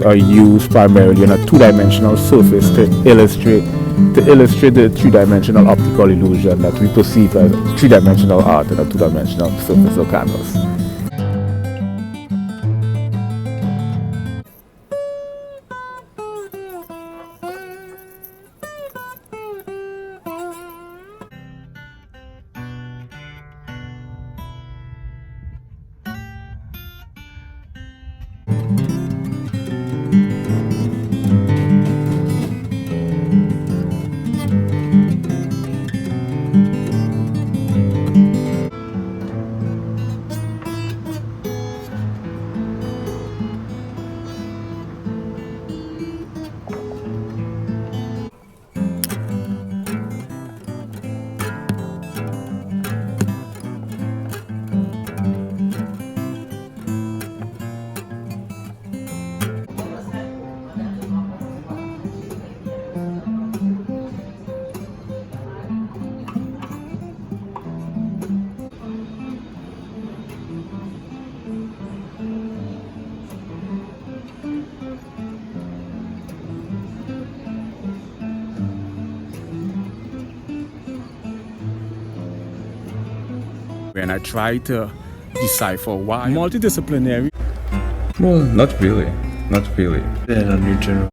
are used primarily on a two-dimensional surface to illustrate the three-dimensional optical illusion that we perceive as three-dimensional art on a two-dimensional surface or canvas. When I try to decipher why multidisciplinary. Well, not really. Not really. They're a new general.